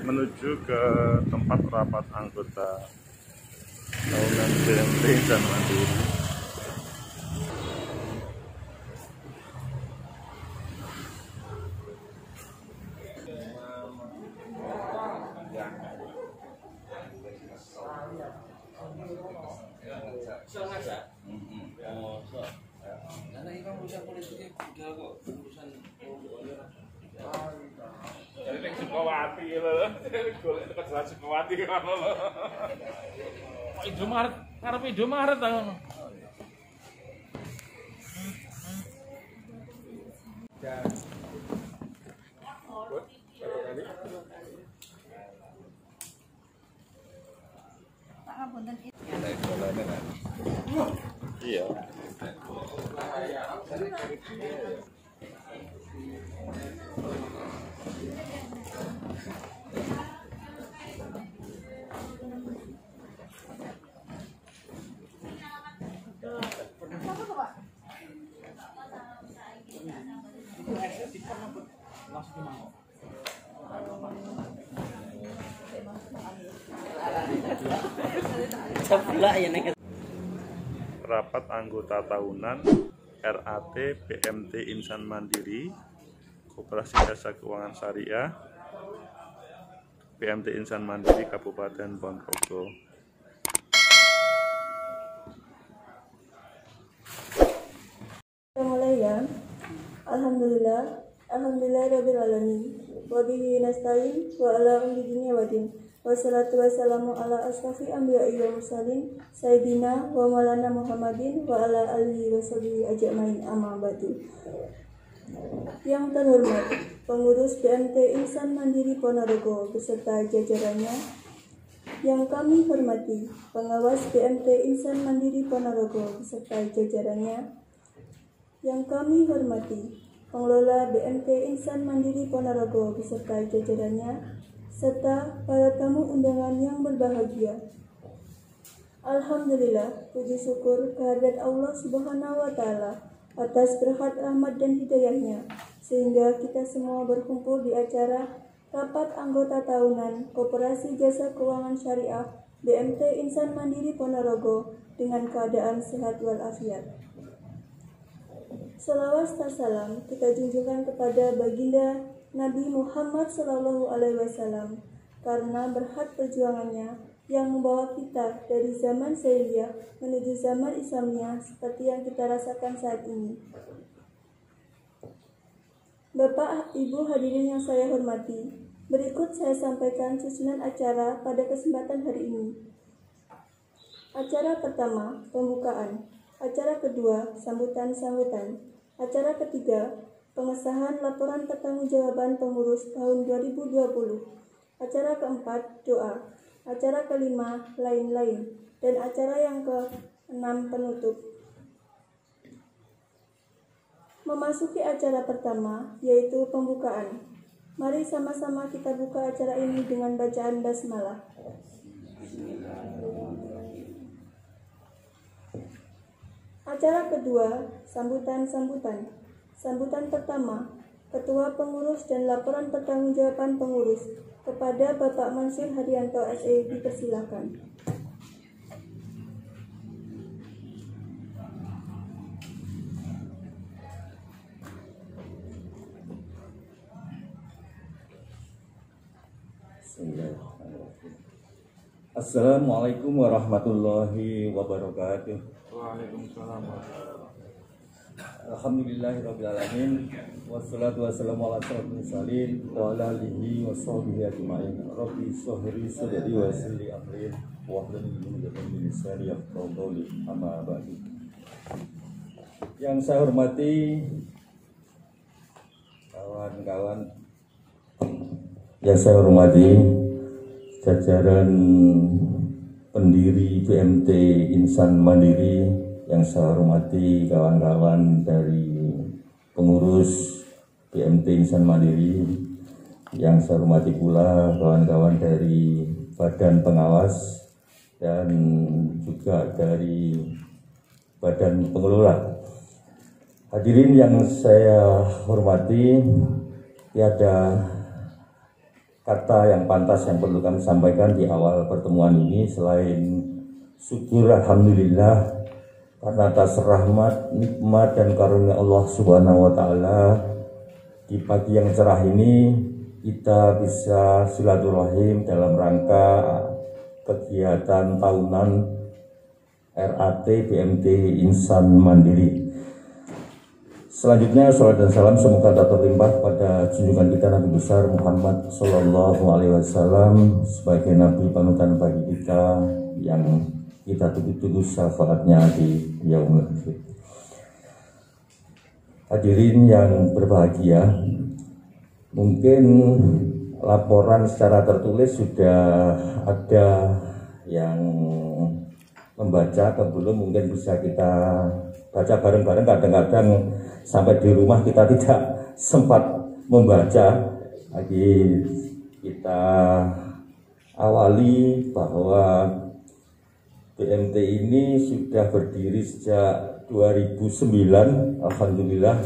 menuju ke tempat rapat anggota tahunan BMT Insan Mandiri. Karena ini kan urusan politiknya budal kok, urusan Jadi nek Sukawati lho, golek dekat Jalan Sukawati kono lho. Indomaret, ngarep Indomaret ta ngono. Iya. Rapat anggota tahunan RAT BMT Insan Mandiri Koperasi Jasa Keuangan Syariah BMT Insan Mandiri Kabupaten Ponorogo. Mulai ya. Alhamdulillahirabbil alamin. Wa bihi nasta'in wa ala umri dunya waddin. Wassalatu wassalamu ala asrafi anbiya'i wa mursalin sayyidina wa maulana Muhammadin wa ala alihi wa sahbihi ajma'in, amma ba'du. Yang terhormat pengurus BMT Insan Mandiri Ponorogo beserta jajarannya, yang kami hormati pengawas BMT Insan Mandiri Ponorogo beserta jajarannya, yang kami hormati pengelola BMT Insan Mandiri Ponorogo beserta jajarannya, serta para tamu undangan yang berbahagia. Alhamdulillah, puji syukur kehadirat Allah Subhanahu wa Ta'ala atas berkat rahmat dan hidayahnya, sehingga kita semua berkumpul di acara rapat anggota tahunan Koperasi Jasa Keuangan Syariah BMT Insan Mandiri Ponorogo dengan keadaan sehat walafiat. Salawat dan salam kita junjungkan kepada baginda Nabi Muhammad SAW, karena berkat perjuangannya yang membawa kita dari zaman jahiliyah menuju zaman Islamiyah seperti yang kita rasakan saat ini. Bapak, Ibu hadirin yang saya hormati, berikut saya sampaikan susunan acara pada kesempatan hari ini. Acara pertama, pembukaan. Acara kedua, sambutan-sambutan. Acara ketiga, pengesahan laporan pertanggungjawaban pengurus tahun 2020. Acara keempat, doa. Acara kelima, lain-lain. Dan acara yang ke-6, penutup. Memasuki acara pertama, yaitu pembukaan. Mari sama-sama kita buka acara ini dengan bacaan basmalah. Acara kedua, sambutan-sambutan. Sambutan pertama, Ketua Pengurus dan Laporan Pertanggungjawaban Pengurus kepada Bapak Mansur Haryanto SE dipersilakan. Assalamualaikum warahmatullahi wabarakatuh. Waalaikumsalam. Alhamdulillahirrabbilalamin. Wassalatu wassalamu ala asyrafil mursalin wa ala alihi wa sahbihi ajma'in. Rabbi shrah li sadri wa yassir li amri wahlul 'uqdatam min lisani yafqahu qawli. Amma ba'du. Yang saya hormati kawan-kawan, yang saya hormati jajaran pendiri BMT Insan Mandiri, yang saya hormati kawan-kawan dari pengurus BMT Insan Mandiri, yang saya hormati pula kawan-kawan dari Badan Pengawas dan juga dari Badan Pengelola. Hadirin yang saya hormati, tiada kata yang pantas yang perlu kami sampaikan di awal pertemuan ini selain syukur alhamdulillah karena atas rahmat, nikmat dan karunia Allah Subhanahu wa taala di pagi yang cerah ini kita bisa silaturahim dalam rangka kegiatan tahunan RAT BMT Insan Mandiri. Selanjutnya salat dan salam semoga tak terlimpah pada junjungan kita Nabi besar Muhammad Sallallahu Alaihi Wasallam sebagai Nabi panutan bagi kita yang kita tunggu-tunggu syafaatnya di yaumul akhir. Hadirin yang berbahagia, mungkin laporan secara tertulis sudah ada yang membaca atau belum, mungkin bisa kita baca bareng-bareng. Kadang-kadang sampai di rumah kita tidak sempat membaca. Lagi kita awali bahwa BMT ini sudah berdiri sejak 2009, alhamdulillah,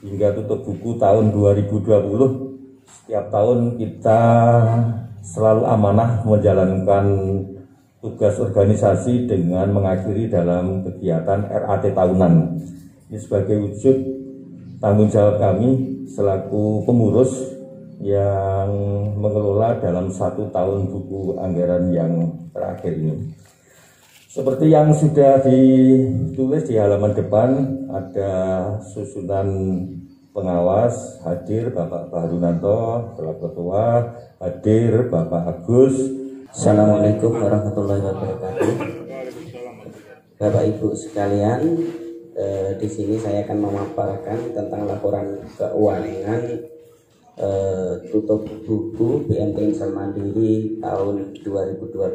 hingga tutup buku tahun 2020. Setiap tahun kita selalu amanah menjalankan tugas organisasi dengan mengakhiri dalam kegiatan RAT tahunan. Ini sebagai wujud tanggung jawab kami selaku pengurus yang mengelola dalam 1 tahun buku anggaran yang terakhir ini. Seperti yang sudah ditulis di halaman depan, ada susunan pengawas, hadir Bapak Bahrunanto selaku ketua, hadir Bapak Agus. Assalamualaikum warahmatullahi wabarakatuh. Bapak Ibu sekalian, di sini saya akan memaparkan tentang laporan keuangan tutup buku BMT Insan Mandiri tahun 2020.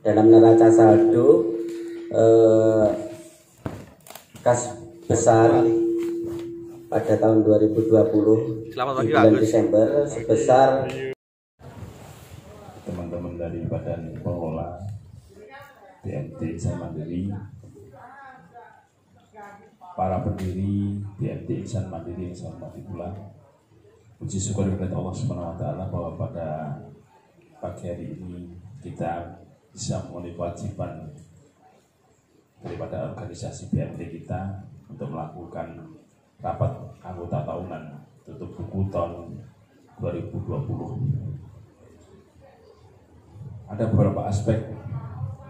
Dalam neraca saldo kas besar pada tahun 2020 di bulan Desember sebesar teman-teman dari Badan Pengelola BMT Insan Mandiri, para pendiri BMT Insan Mandiri yang saya hormati pula, puji syukur kepada Allah Subhanahu wa taala bahwa pada pagi hari ini kita bisa memenuhi kewajiban daripada organisasi BMT kita untuk melakukan rapat anggota tahunan tutup buku tahun 2020. Ada beberapa aspek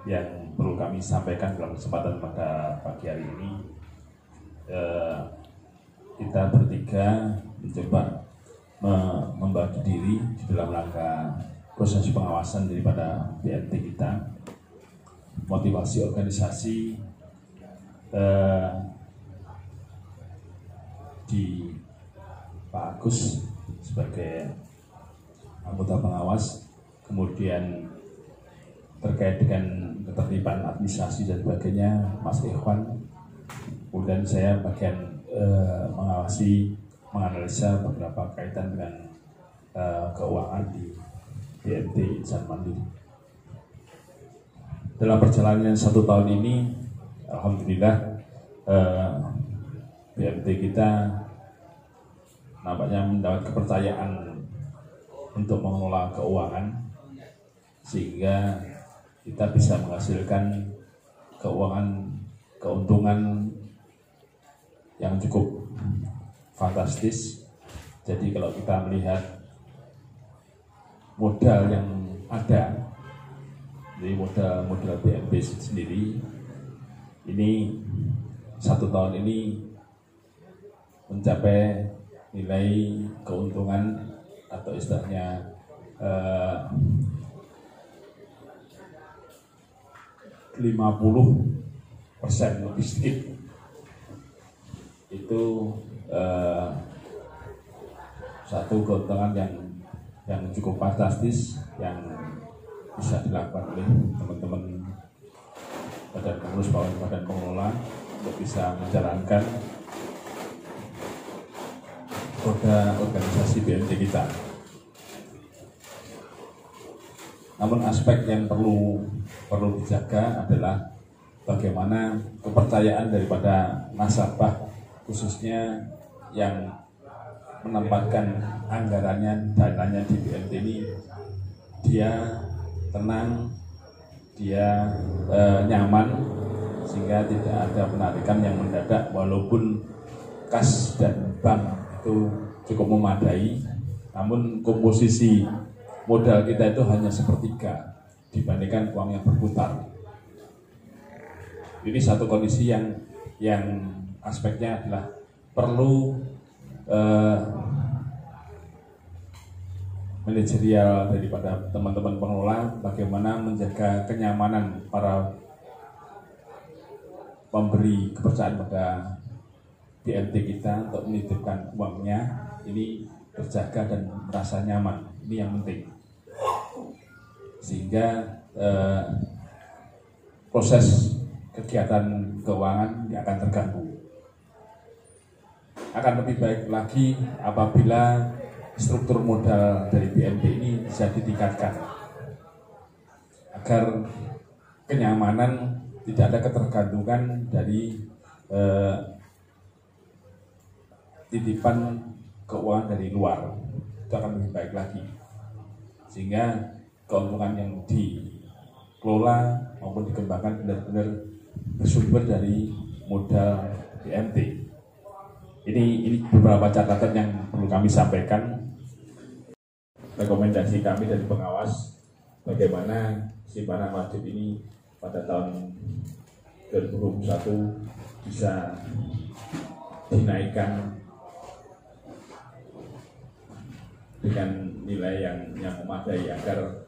yang perlu kami sampaikan dalam kesempatan pada pagi hari ini. Kita bertiga mencoba membagi diri di dalam rangka proses pengawasan daripada BMT kita, motivasi organisasi di Pak Agus sebagai anggota pengawas, kemudian terkait dengan ketertiban administrasi dan sebagainya Mas Ikhwan, kemudian saya bagian mengawasi, menganalisa beberapa kaitan dengan keuangan di BMT Insan Mandiri. Dalam perjalanan 1 tahun ini, alhamdulillah BMT kita nampaknya mendapat kepercayaan untuk mengelola keuangan, sehingga kita bisa menghasilkan keuangan keuntungan yang cukup fantastis. Jadi kalau kita melihat modal yang ada, jadi modal BMT sendiri ini 1 tahun ini mencapai nilai keuntungan atau istilahnya 50% lebih sedikit. Itu satu keuntungan yang cukup fantastis yang bisa dilakukan oleh teman-teman badan pengurus maupun badan pengelola untuk bisa menjalankan roda organisasi BMT kita. Namun aspek yang perlu dijaga adalah bagaimana kepercayaan daripada nasabah, khususnya yang menempatkan anggarannya, dananya di BMT ini, dia tenang, dia nyaman, sehingga tidak ada penarikan yang mendadak, walaupun kas dan bank itu cukup memadai, namun komposisi modal kita itu hanya sepertiga dibandingkan uang yang berputar. Ini satu kondisi yang aspeknya adalah perlu manajerial daripada teman-teman pengelola, bagaimana menjaga kenyamanan para pemberi kepercayaan pada BMT kita untuk menitipkan uangnya ini terjaga dan merasa nyaman. Ini yang penting, sehingga proses kegiatan keuangan tidak akan terganggu. Akan lebih baik lagi apabila struktur modal dari BMT ini bisa ditingkatkan agar kenyamanan, tidak ada ketergantungan dari titipan keuangan dari luar. Itu akan lebih baik lagi, sehingga keuntungan yang dikelola maupun dikembangkan benar-benar bersumber dari modal BMT. Ini beberapa catatan yang perlu kami sampaikan. Rekomendasi kami dari pengawas bagaimana simpanan wajib ini pada tahun 2021 bisa dinaikkan dengan nilai yang memadai agar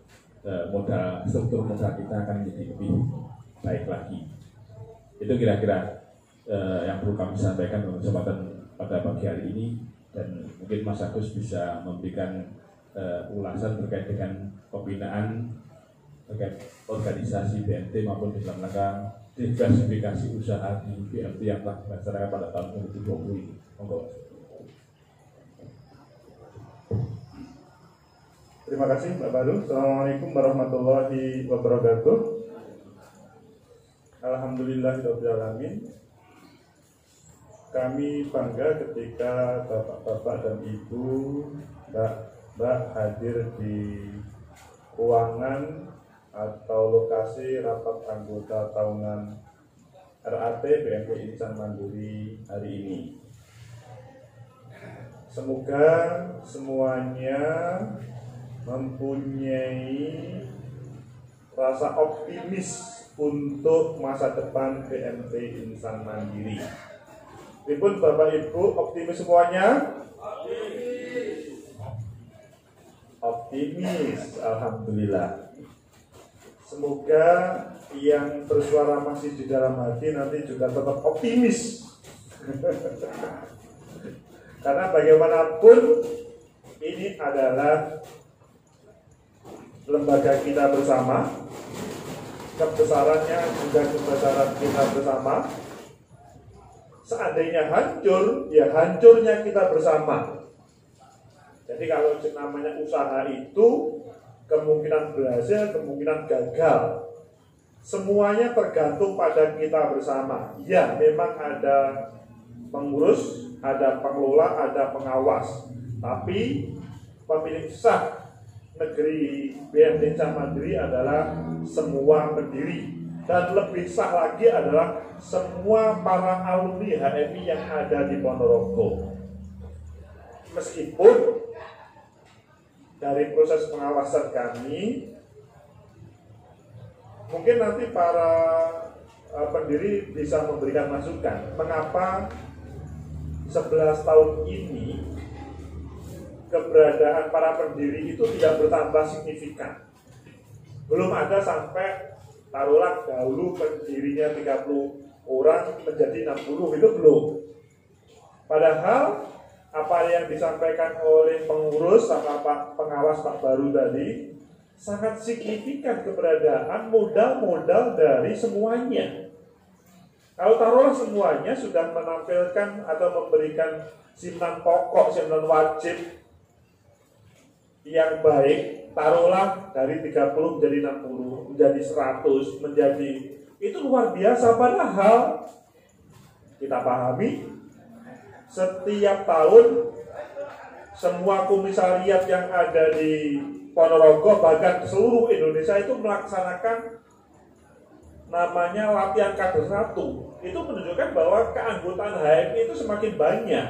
struktur modal kita akan menjadi lebih baik lagi. Itu kira-kira yang perlu kami sampaikan dalam kesempatan pada pagi hari ini, dan mungkin Mas Agus bisa memberikan ulasan terkait dengan pembinaan terkait organisasi BMT maupun di dalam rangka diversifikasi usaha di BMT yang telah dilaksanakan pada tahun 2020 ini. Monggo. Terima kasih Mbak Baru. Assalamualaikum warahmatullahi wabarakatuh. Alhamdulillahirrahmanirrahim. Kami bangga ketika Bapak-Bapak dan Ibu, Mbak hadir di ruangan atau lokasi rapat anggota tahunan RAT BMT Insan Mandiri hari ini. Semoga semuanya mempunyai rasa optimis untuk masa depan BMT Insan Mandiri. Ribun Bapak Ibu, optimis semuanya? Optimis, alhamdulillah. Semoga yang bersuara masih di dalam hati nanti juga tetap optimis. Karena bagaimanapun ini adalah lembaga kita bersama, kebesarannya juga kebesaran kita bersama. Seandainya hancur, ya hancurnya kita bersama. Jadi kalau namanya usaha itu kemungkinan berhasil, kemungkinan gagal, semuanya tergantung pada kita bersama. Ya, memang ada pengurus, ada pengelola, ada pengawas. Tapi pemilik sah negeri BMT Insan Mandiri adalah semua pendiri. Dan lebih sah lagi adalah semua para alumni HMI yang ada di Ponorogo. Meskipun dari proses pengawasan kami, mungkin nanti para pendiri bisa memberikan masukan mengapa 11 tahun ini keberadaan para pendiri itu tidak bertambah signifikan. Belum ada sampai taruhlah dahulu pendirinya 30 orang menjadi 60, itu belum. Padahal apa yang disampaikan oleh pengurus sama Pak pengawas Pak Baru tadi sangat signifikan keberadaan modal-modal dari semuanya. Kalau taruhlah semuanya sudah menampilkan atau memberikan simpanan pokok, simpanan wajib yang baik, taruhlah dari 30 menjadi 60, menjadi 100, menjadi, itu luar biasa. Padahal kita pahami setiap tahun semua komisariat yang ada di Ponorogo, bahkan seluruh Indonesia itu melaksanakan namanya latihan kader 1. Itu menunjukkan bahwa keanggotaan HMI itu semakin banyak.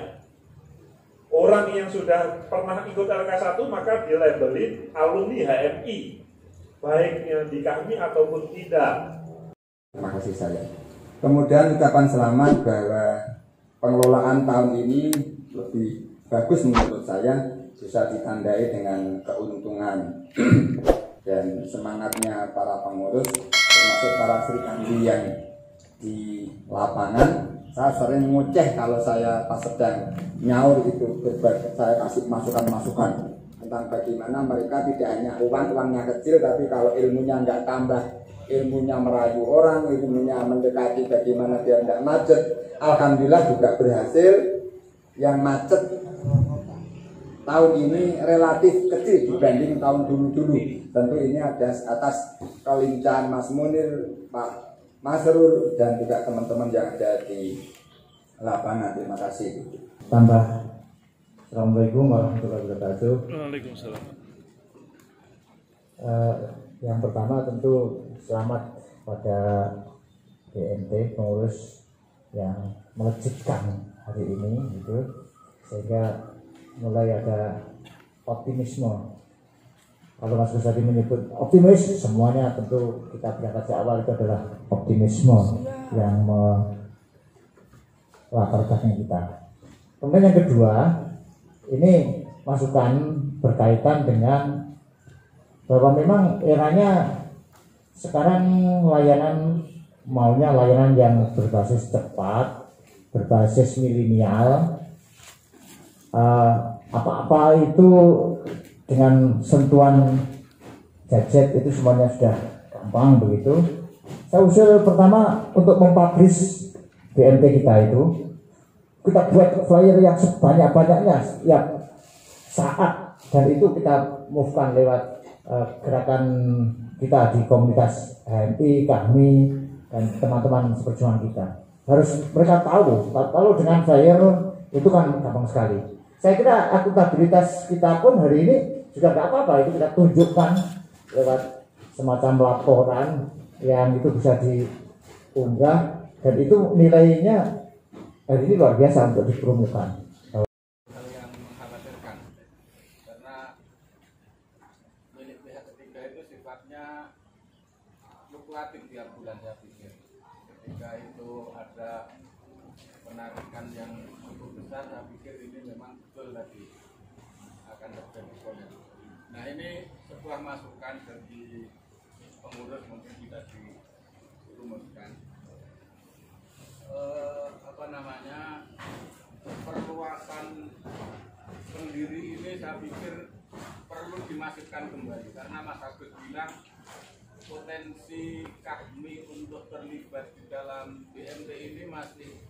Orang yang sudah pernah ikut LK1 maka dilabelin alumni HMI, baik yang di kami ataupun tidak. Terima kasih saya. Kemudian ucapan selamat bahwa pengelolaan tahun ini lebih bagus menurut saya, bisa ditandai dengan keuntungan dan semangatnya para pengurus, termasuk para serikandi yang di lapangan. Saya sering ngoceh kalau saya pas sedang nyaur itu, saya kasih masukan-masukan tentang bagaimana mereka tidak hanya uangnya kecil, tapi kalau ilmunya nggak tambah, ilmunya merayu orang, ilmunya mendekati bagaimana biar nggak macet. Alhamdulillah juga berhasil. Yang macet tahun ini relatif kecil dibanding tahun dulu-dulu. Tentu ini ada atas kelincahan Mas Munir, Pak Masrur, dan juga teman-teman yang ada di lapangan. Terima kasih. Tambah. Assalamualaikum warahmatullahi wabarakatuh. Waalaikumsalam. Yang pertama tentu selamat pada BMT pengurus yang melejitkan hari ini, gitu, sehingga mulai ada optimisme. Kalau Mas Gus tadi menyebut optimis, semuanya tentu kita berangkat dari awal itu adalah optimisme yang melatar belakang kita. Kemudian yang kedua, ini masukan berkaitan dengan bahwa memang eranya sekarang maunya layanan yang berbasis cepat, berbasis milenial, apa-apa itu dengan sentuhan gadget itu semuanya sudah gampang begitu. Saya usul pertama untuk mempublish BMT kita itu, kita buat flyer yang sebanyak-banyaknya setiap saat, dan itu kita move-kan lewat gerakan kita di komunitas HMI, kami, dan teman-teman seperjuangan kita. Harus mereka tahu, kalau dengan flyer itu kan gampang sekali. Saya kira akuntabilitas kita pun hari ini juga nggak apa-apa, itu kita tunjukkan lewat semacam laporan yang itu bisa diunggah, dan itu nilainya hari ini luar biasa untuk dipromokan. Yang mengkhawatirkan karena milik pihak ketiga itu sifatnya fluktuatif tiap bulan, saya pikir. Ketika itu ada penarikan yang cukup besar, saya pikir ini memang betul tadi akan terjadi konek. Nah, ini sebuah masukan bagi pengurus, mungkin tidak dirumuskan. Perluasan pendiri ini saya pikir perlu dimasifkan kembali, karena Mas Agus bilang potensi kami untuk terlibat di dalam BMT ini masih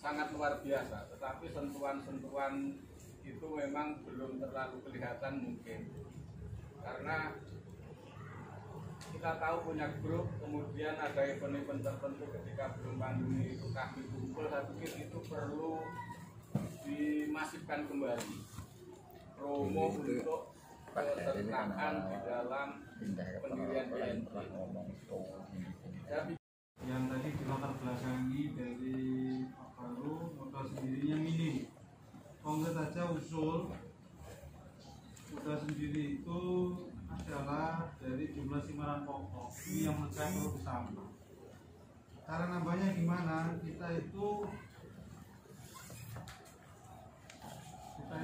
sangat luar biasa, tetapi sentuhan-sentuhan itu memang belum terlalu kelihatan mungkin, karena kita tahu punya grup, kemudian ada event-event tertentu ketika belum pandemi itu kami kumpul. Saya pikir itu perlu dimasifkan kembali, promo untuk kesertaan di dalam pendirian BMT. Yang tadi di latar belakangi dari Pak Baru, modal sendirinya minim. Kongres saja usul modal sendiri itu adalah dari jumlah simpanan pokok. Ini yang menurut saya perlu ditambah. Cara nambahnya gimana? Kita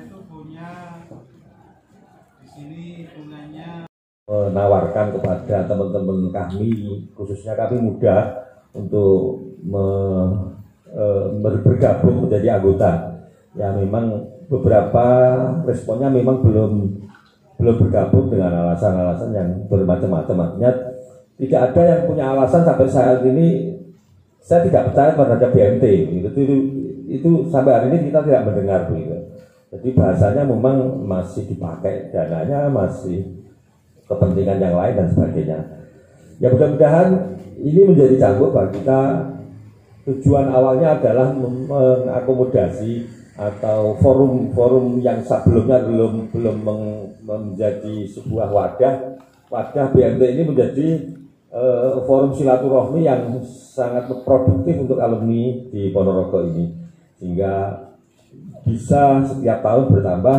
itu punya di sini hitungannya, menawarkan kepada teman-teman kami, khususnya kami muda, untuk bergabung menjadi anggota. Ya, memang beberapa responnya memang belum bergabung dengan alasan-alasan yang bermacam-macam. Artinya tidak ada yang punya alasan sampai saat ini saya tidak percaya terhadap BMT. Itu sampai hari ini kita tidak mendengar begitu. Jadi bahasanya memang masih dipakai dananya, masih kepentingan yang lain dan sebagainya. Ya, mudah-mudahan ini menjadi cambuk bagi kita. Tujuan awalnya adalah mengakomodasi atau forum-forum yang sebelumnya belum menjadi sebuah wadah BMT ini menjadi forum silaturahmi yang sangat produktif untuk alumni di Ponorogo ini, sehingga bisa setiap tahun bertambah,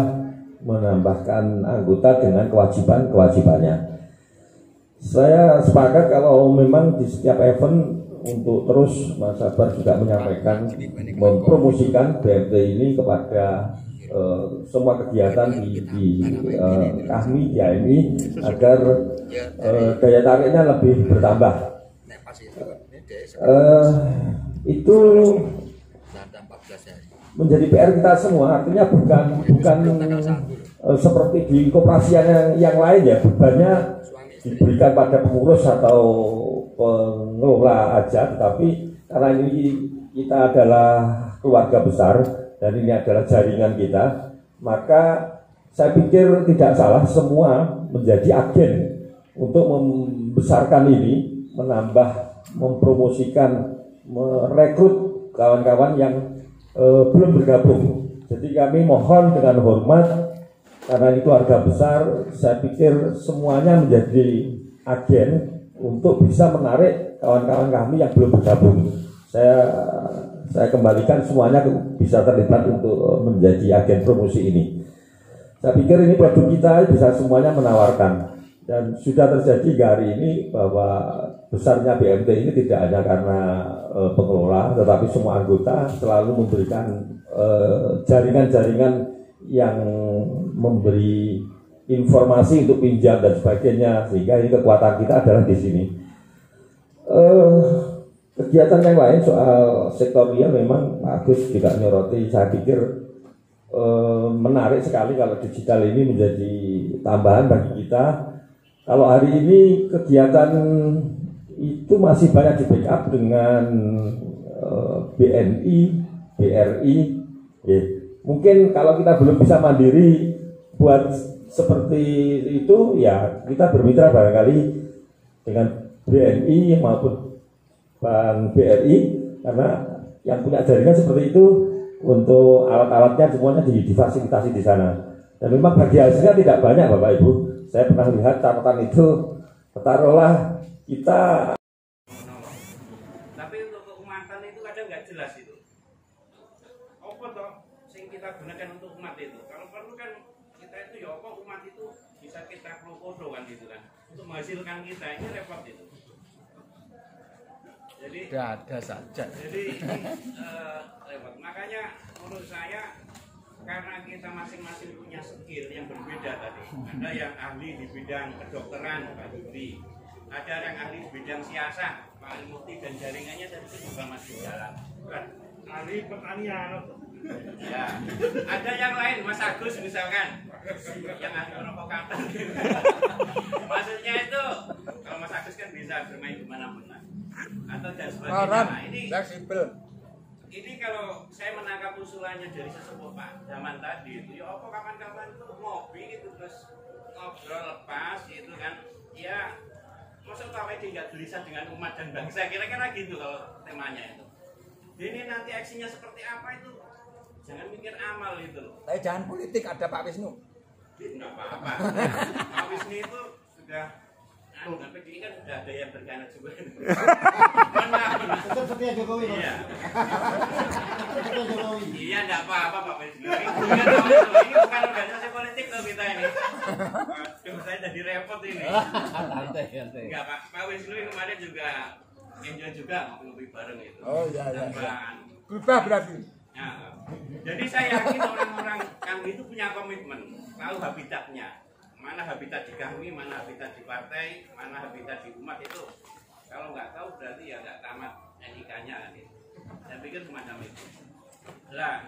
menambahkan anggota dengan kewajibannya. Saya sepakat kalau memang di setiap event untuk terus Mas Sabar juga menyampaikan, mempromosikan BMT ini kepada semua kegiatan di kami di AMI agar daya tariknya lebih bertambah. Itu menjadi PR kita semua, artinya bukan seperti di koperasi yang lain ya, bebannya diberikan pada pengurus atau pengelola aja, tetapi karena ini kita adalah keluarga besar dan ini adalah jaringan kita, maka saya pikir tidak salah semua menjadi agen untuk membesarkan ini, menambah, mempromosikan, merekrut kawan-kawan yang belum bergabung. Jadi kami mohon dengan hormat, karena ini keluarga besar, saya pikir semuanya menjadi agen untuk bisa menarik kawan-kawan kami yang belum bergabung. Saya kembalikan semuanya bisa terlibat untuk menjadi agen promosi ini. Saya pikir ini produk kita bisa semuanya menawarkan, dan sudah terjadi hari ini bahwa besarnya BMT ini tidak hanya karena pengelola, tetapi semua anggota selalu memberikan jaringan-jaringan yang memberi informasi untuk pinjam dan sebagainya, sehingga ini kekuatan kita adalah di sini. Kegiatan yang lain soal sektorial memang Agus juga nyoroti, saya pikir menarik sekali kalau digital ini menjadi tambahan bagi kita. Kalau hari ini kegiatan itu masih banyak di backup dengan BNI, BRI, ya. Mungkin kalau kita belum bisa mandiri buat seperti itu, ya kita bermitra barangkali dengan BNI maupun Bank BRI, karena yang punya jaringan seperti itu untuk alat-alatnya semuanya difasilitasi di sana. Dan memang bagi hasilnya tidak banyak Bapak Ibu. Saya pernah lihat catatan itu, taruhlah kita. Tapi untuk keumatan itu kadang nggak jelas itu. Apa toh sing kita gunakan untuk umat itu? Kalau perlu kan kita itu ya apa umat itu bisa kita prokodo kan gitu kan, untuk menghasilkan kita, ini repot itu. Jadi ada saja. Jadi repot. Makanya menurut saya, karena kita masing-masing punya skill yang berbeda tadi. Ada yang ahli di bidang kedokteran, Pak Yudi. Ada yang ahli di bidang siasat, Pak Ilmuti, dan jaringannya dari itu juga masih jalan. Bukan? Ahli pertanian. Ya. Ada yang lain, Mas Agus misalkan, yang ahli provokatan. Maksudnya itu, kalau Mas Agus kan bisa bermain dimanapun lah. Atau dan sebagainya. Nah, ini fleksibel. Ini kalau saya menangkap usulannya dari sesepuh Pak zaman tadi itu, ya apa kapan-kapan itu ngopi gitu terus ngobrol lepas gitu kan, ya maksud tahu nggak gelisah dengan umat dan bangsa, kira-kira gitu kalau temanya itu. Ini nanti aksinya seperti apa itu, jangan mikir amal itu loh. Tapi jangan politik, ada Pak Wisnu. Nggak apa-apa. Pak Wisnu itu sudah tapi ini kan sudah ada yang berkhianat juga. Tetap setia Jokowi. Iya. Setia Jokowi. Iya, enggak apa-apa Pak Wisnu. Ini bukan organisasi politik loh kita ini. Waduh, saya jadi repot ini. Enggak, Pak Wisnu kemarin juga enjoy juga ngopi bareng itu. Oh iya. Berubah berarti. Nah, jadi saya yakin orang-orang kami itu punya komitmen, tahu habitatnya. Mana habitat di kami, mana habitat di partai, mana habitat di umat itu. Kalau nggak tahu berarti ya nggak tamat NIK-nya kan itu. Saya pikir semacam itu. Nah,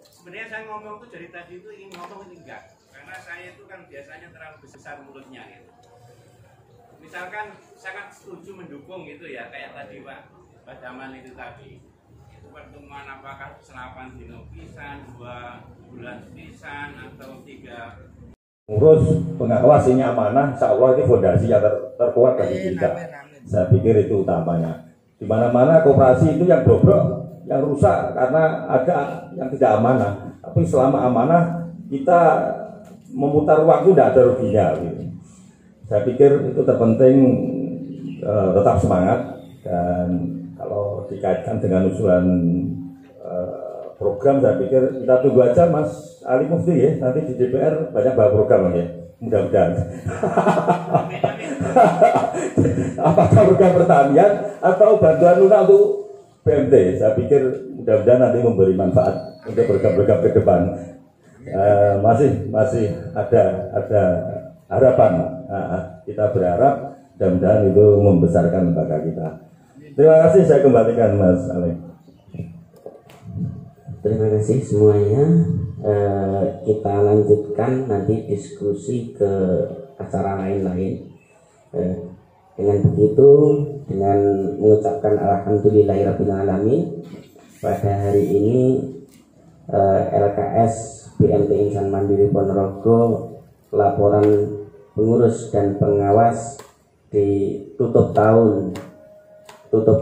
sebenarnya saya ngomong tuh dari tadi itu ingin ngomong ini enggak, karena saya itu kan biasanya terlalu besar mulutnya gitu. Misalkan sangat setuju mendukung gitu ya, kayak tadi Pak Daman itu tadi. Itu pertemuan apakah 8 dino pisan, 2 bulan pisan, atau 3 Urus pengawas ini amanah, insya Allah ini fondasi yang terkuat bagi kita. Saya pikir itu utamanya. Di mana-mana koperasi itu yang bobrok yang rusak karena ada yang tidak amanah. Tapi selama amanah kita memutar waktu tidak ada ruginya. Gitu. Saya pikir itu terpenting tetap semangat, dan kalau dikaitkan dengan usulan program, saya pikir kita tunggu aja Mas Ali Mufti ya, nanti di DPR banyak bahas program ya, mudah-mudahan. Apakah program pertanian atau bantuan lunak untuk BMT? Saya pikir mudah-mudahan nanti memberi manfaat untuk program-program ke depan. Masih ada harapan. Kita berharap mudah-mudahan itu membesarkan lembaga kita. Terima kasih, saya kembalikan Mas Ali. Terima kasih semuanya. Kita lanjutkan nanti diskusi ke acara lain-lain. Dengan begitu, dengan mengucapkan alhamdulillahirrahmanirrahim, pada hari ini LKS BMT Insan Mandiri Ponorogo laporan pengurus dan pengawas tutup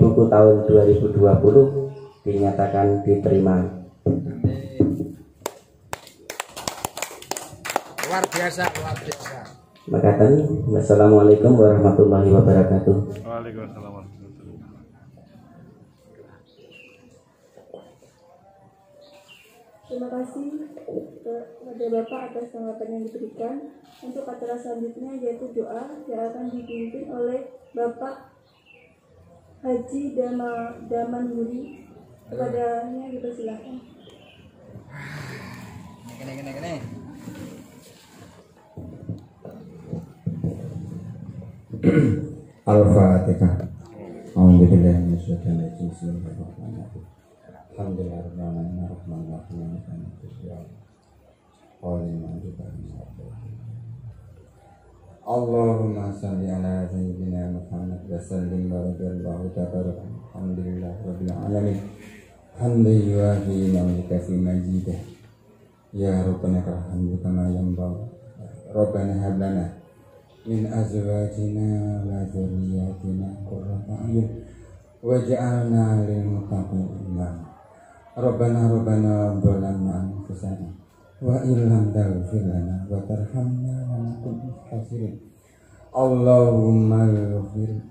buku tahun 2020 dinyatakan diterima. Luar biasa, luar biasa. Makasih. Wassalamualaikum warahmatullahi wabarakatuh. Waalaikumsalam warahmatullahi wabarakatuh. Terima kasih kepada Bapak atas tanggapan yang diberikan. Untuk acara selanjutnya yaitu doa yang akan dipimpin oleh Bapak Haji Daman Muri. Kepadanya dipersilakan. Kene. Al-Fatihah. Alhamdulillah Bismillahirrahmanirrahim. Allahumma salli ala sayyidina Muhammad wa sallim wa radiyallahu ta'ala. Alhamdulillah rabbil alamin. Hamdan yuwafi ni'maka fi majidah. Ya Rabbana hamdu kama yanbaghi. Rabbana hab lana min azwajina wa dhurriyyatina qurrata a'yun waj'alna lil muttaqina imama. Rabbana zalamna anfusana wa illam taghfir lana wa tarhamna lanakunanna minal khasirin. Allahumma ighfir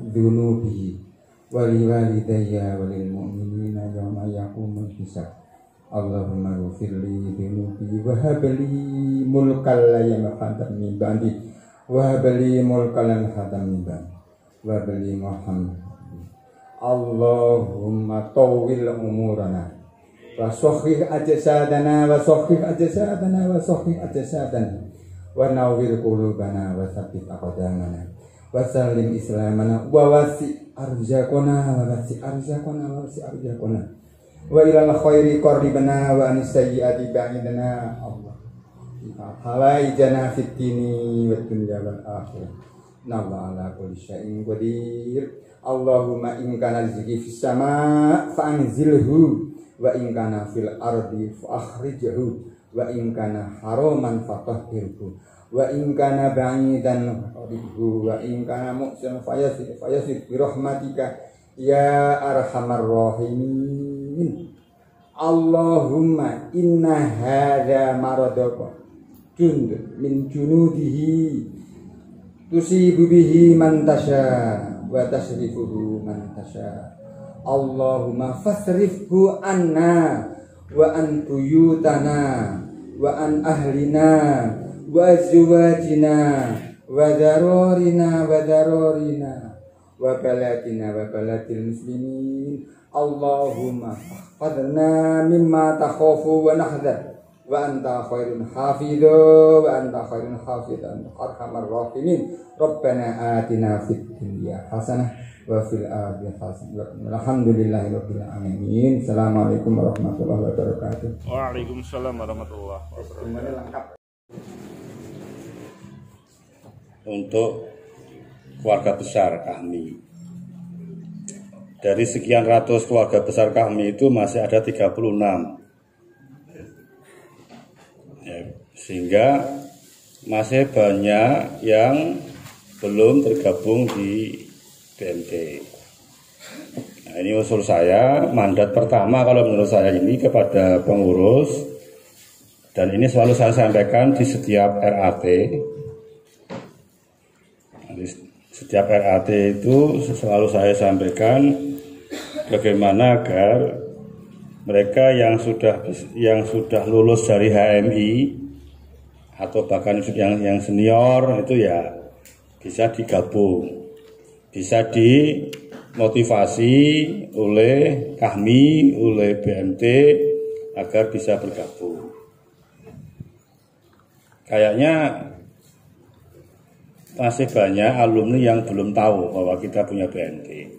dhunubi wa liwalidayya wa lil mu'minina yawma yaqumul hisab. Allahumma ighfir li dhunubi wa hab li mulkan la yanfa'u min ba'di wa hab li mulkan la yanfa'u min ba'di wa hab li Muhammad. Allahumma tawwil umurana wa sahhih ajsadana wa nawwir qulubana wa tsabbit aqdamana wa sallim islamana wa wasi' arzaqana wa ilal khairi qarribana wa anis sayyiati ba'idana. Allah hawaijana fid dini wad dunya wal akhirah. Innallaha ala kulli syai'in qadir. Allahumma in kana rizqi fis sama' fa anzilhu wa in kana fil ardi fa akhrijhu wa in kana haraman fatahhirhu wa in kana ba'idan qadibhu wa in kana muhsin fayasid bi rahmatika ya arhamar rahimin. Allahumma inna hadza maradaka jund min junudihi tusibu bihi man tasha wa tasrifuhu man tasha. Allahumma fasrifhu anna wa an buyutana wa an ahlina wa azwajina wa darorina wa baladil muslimin. Allahumma fadna mimma takhafu wa nahdar wa anta khairun hafidhu wa anta khairun hafidhan arhamar rahimin. Rabbana atina fid dunya hasanah wa fil akhirati hasanah. Alhamdulillahirabbil alamin. Assalamualaikum warahmatullahi wabarakatuh. Waalaikumsalam warahmatullahi wabarakatuh. Untuk keluarga besar kami, dari sekian ratus keluarga besar kami itu masih ada 36 ya, sehingga masih banyak yang belum tergabung di BMT. Nah, ini usul saya, mandat pertama kalau menurut saya ini kepada pengurus, dan ini selalu saya sampaikan di setiap RAT. Di setiap RAT itu selalu saya sampaikan bagaimana agar mereka yang sudah lulus dari HMI atau bahkan yang senior itu ya bisa digabung, bisa dimotivasi oleh kami, oleh BMT agar bisa bergabung. Kayaknya masih banyak alumni yang belum tahu bahwa kita punya BMT.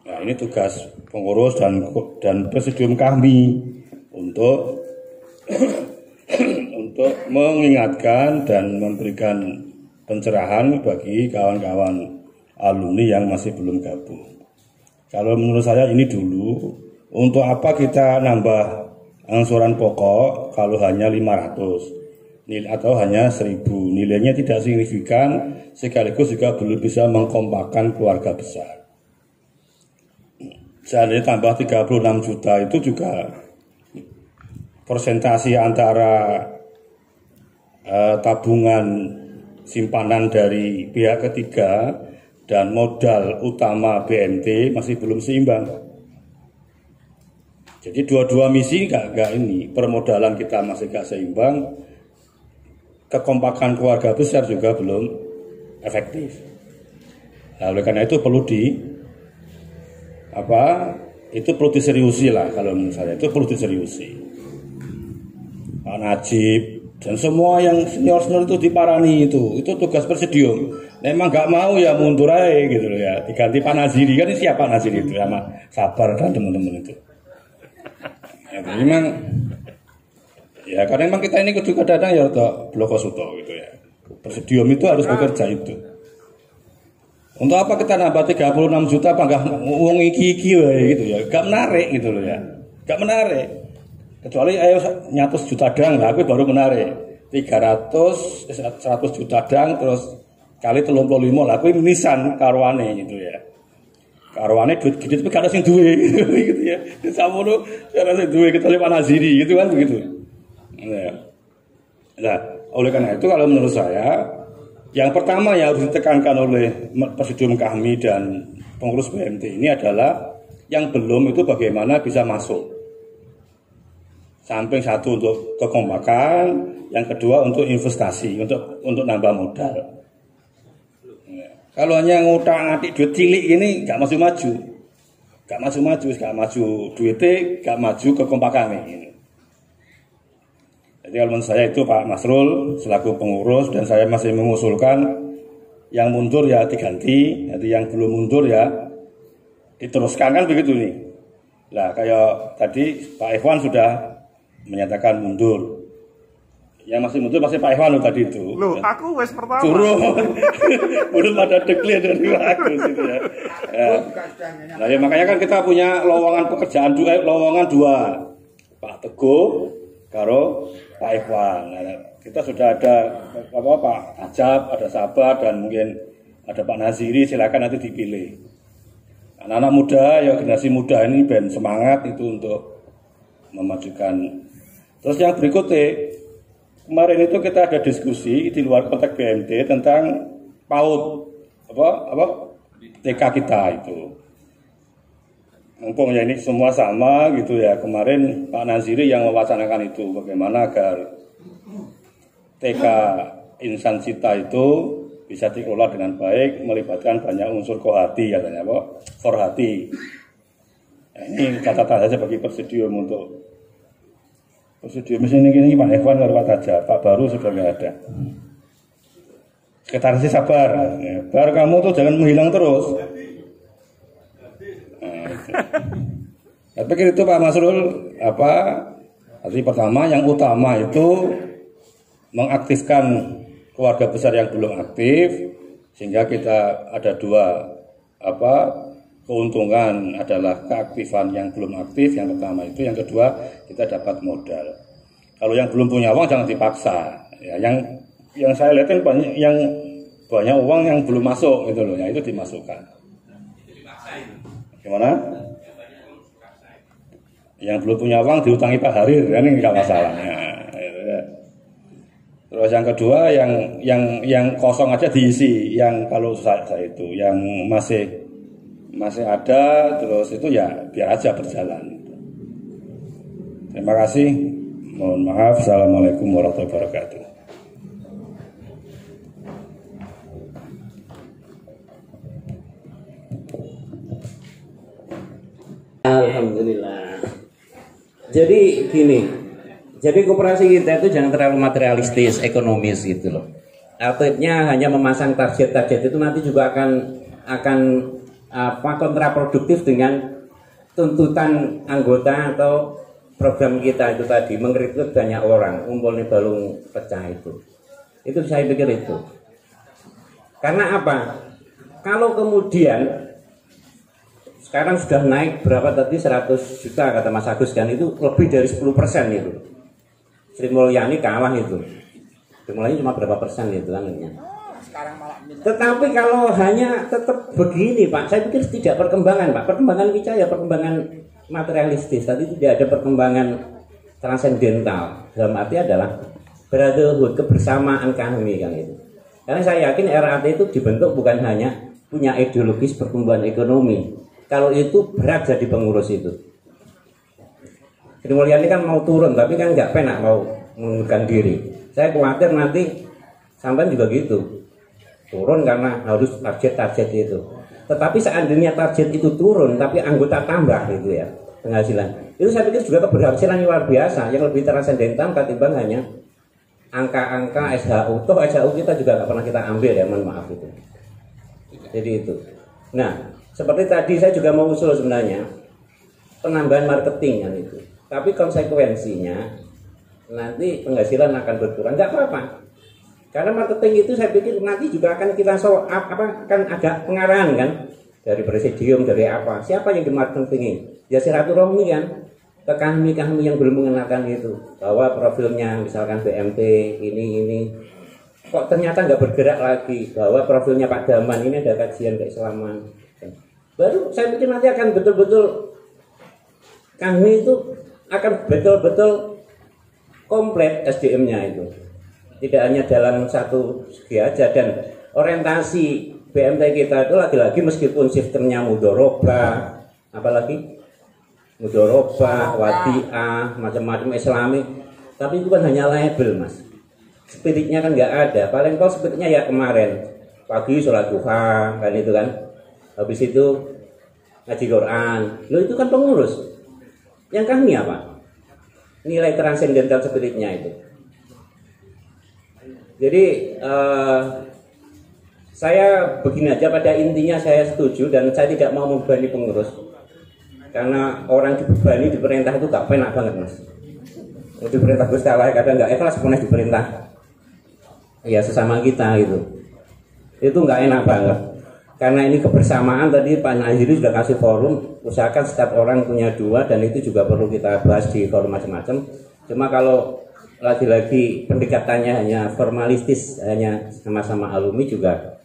Nah, ini tugas pengurus dan presidium kami untuk mengingatkan dan memberikan pencerahan bagi kawan-kawan alumni yang masih belum gabung. Kalau menurut saya ini dulu, untuk apa kita nambah angsuran pokok kalau hanya 500 atau hanya 1000, nilainya tidak signifikan, sekaligus juga belum bisa mengkompakkan keluarga besar. Jadi tambah 36 juta itu juga persentase antara tabungan simpanan dari pihak ketiga dan modal utama BMT masih belum seimbang. Jadi dua-dua misi gak ini, permodalan kita masih gak seimbang, kekompakan keluarga besar juga belum efektif. Nah, oleh karena itu perlu diseriusi lah, kalau menurut saya itu perlu diseriusi. Pak Najib dan semua yang senior-senior itu diparani itu tugas presidium. Memang nggak mau ya mundur aja gitu loh ya, diganti Pak Naziri, kan siapa Pak Naziri itu sama Sabar dan teman-teman itu. Ya, memang ya karena memang kita ini juga kadang ya bloko suto gitu ya. Presidium itu harus bekerja itu. Untuk apa kita nambah 36 juta apa enggak uang iki gitu ya. Enggak menarik gitu loh ya. Enggak menarik. Kecuali ayo 100 juta dang lah aku baru menarik. 100 juta dang terus kali 35 lah aku nisan karwane gitu ya. Karwane duit gede tapi gak ada sing duwe gitu ya. Samono cara sing duwe kecuali Pak Naziri gitu kan begitu. Nah, oleh karena itu kalau menurut saya yang pertama yang harus ditekankan oleh presidium kami dan pengurus BMT ini adalah yang belum itu bagaimana bisa masuk. Samping satu untuk kekompakan, yang kedua untuk investasi, untuk nambah modal. Kalau hanya ngutang-ngatik duit cilik ini gak maju-maju. Gak maju duitnya, gak maju kekompakan ini. Jadi kalau menurut saya itu Pak Masrul selaku pengurus dan saya masih mengusulkan yang mundur ya diganti, jadi yang belum mundur ya diteruskan kan begitu nih. Nah kayak tadi Pak Ikhwan sudah menyatakan mundur. Yang masih mundur masih Pak Ikhwan tadi itu. Loh, aku wes pertama. Turun. Belum ada deklir dari aku gitu ya. Nah ya makanya kan kita punya lowongan pekerjaan lowongan dua. Pak Teguh karo Pak Ikhwan. Nah, kita sudah ada Pak Ajab, ada Sabar dan mungkin ada Pak Naziri, silakan nanti dipilih. Anak-anak muda, ya generasi muda ini ben semangat itu untuk memajukan. Terus yang berikutnya, kemarin itu kita ada diskusi di luar konteks BMT tentang PAUD TK kita itu. Mumpung ya ini semua sama gitu ya, kemarin Pak Naziri yang mewacanakan itu bagaimana agar TK Insan Cita itu bisa dikelola dengan baik, melibatkan banyak unsur kohati katanya forhati. Nah, ini catatan saja bagi presidium untuk presidium ini Pak Ikhwan dan Pak Taja, Pak Baru sudah nggak ada. Sekretaris Sabar, ya, Bar kamu tuh jangan menghilang terus. Saya pikir itu Pak Masrul arti pertama yang utama itu mengaktifkan keluarga besar yang belum aktif sehingga kita ada dua keuntungan adalah keaktifan yang belum aktif yang pertama itu, yang kedua kita dapat modal. Kalau yang belum punya uang jangan dipaksa. Ya, yang saya lihat kan banyak uang yang belum masuk gitu loh, ya itu dimasukkan. Gimana? Yang belum punya uang diutangi Pak Harir, kan ini nggak masalahnya. Terus yang kedua, yang kosong aja diisi. Yang kalau saya itu, yang masih ada, terus itu ya biar aja berjalan. Terima kasih. Mohon maaf. Assalamualaikum warahmatullahi wabarakatuh. Alhamdulillah. Jadi gini, jadi koperasi kita itu jangan terlalu materialistis, ekonomis gitu loh. Artinya hanya memasang target-target itu nanti juga akan kontraproduktif dengan tuntutan anggota atau program kita itu tadi, merekrut banyak orang, ngumpulin balung pecah itu. Itu saya pikir itu. Karena apa? Kalau kemudian sekarang sudah naik berapa tadi 100 juta kata Mas Agus kan, itu lebih dari 10% itu. Sri Mulyani kalah itu. Sri Mulyani cuma berapa persen itu kan. Tetapi kalau hanya tetap begini Pak, saya pikir tidak perkembangan Pak. Perkembangan kita ya perkembangan materialistis, tadi tidak ada perkembangan transendental. Dalam arti adalah brotherhood, kebersamaan kami kan itu. Karena saya yakin RAT itu dibentuk bukan hanya punya ideologis pertumbuhan ekonomi. Kalau itu berat jadi pengurus itu. Sri Mulyani kan mau turun, tapi kan nggak penak mau mengundurkan diri. Saya khawatir nanti sampai juga gitu. Turun karena harus target-target itu. Tetapi seandainya target itu turun, tapi anggota tambah gitu ya, penghasilan. Itu saya pikir juga keberhasilan yang luar biasa, yang lebih transendental ketimbang hanya angka-angka SHU. Toh SHU kita juga nggak pernah kita ambil ya, mohon maaf itu. Jadi itu. Nah, seperti tadi saya juga mau usul sebenarnya penambahan marketing kan itu. Tapi konsekuensinya nanti penghasilan akan berkurang. Nggak apa-apa. Karena marketing itu saya pikir nanti juga akan kita akan ada pengarahan kan dari presidium, dari apa. Siapa yang dimarketingin? Ya silaturahmi kan. Ke kami yang belum mengenalkan itu bahwa profilnya misalkan BMT ini kok ternyata nggak bergerak lagi, bahwa profilnya Pak Daman ini ada kajian keislaman. Baru saya pikir nanti akan betul-betul kami itu akan betul-betul komplit SDM-nya itu. Tidak hanya dalam satu segi aja, dan orientasi BMT kita itu lagi-lagi meskipun sistemnya mudoroba, apalagi mudoroba, wadiah, macam-macam Islami, tapi itu kan hanya label Mas. Spiritnya kan nggak ada. Paling kau spiritnya ya kemarin pagi sholat duha kan itu kan. Habis itu ngaji Quran. Lo itu kan pengurus. Yang kami apa? Nilai transendental spiritnya itu. Jadi saya begini aja, pada intinya saya setuju dan saya tidak mau membebani pengurus. Karena orang dibebani di perintah itu gak penak banget Mas. Di perintah Gus Allah kadang gak ikhlas pernah di perintah. Ya sesama kita gitu. Itu gak enak banget. Karena ini kebersamaan, tadi Pak Naziri sudah kasih forum, usahakan setiap orang punya 2, dan itu juga perlu kita bahas di forum macam-macam. Cuma kalau lagi-lagi pendekatannya hanya formalistis, hanya sama-sama alumni juga.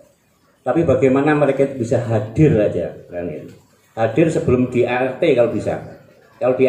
Tapi bagaimana mereka bisa hadir aja kan itu. Hadir sebelum di ART kalau bisa. Kalau di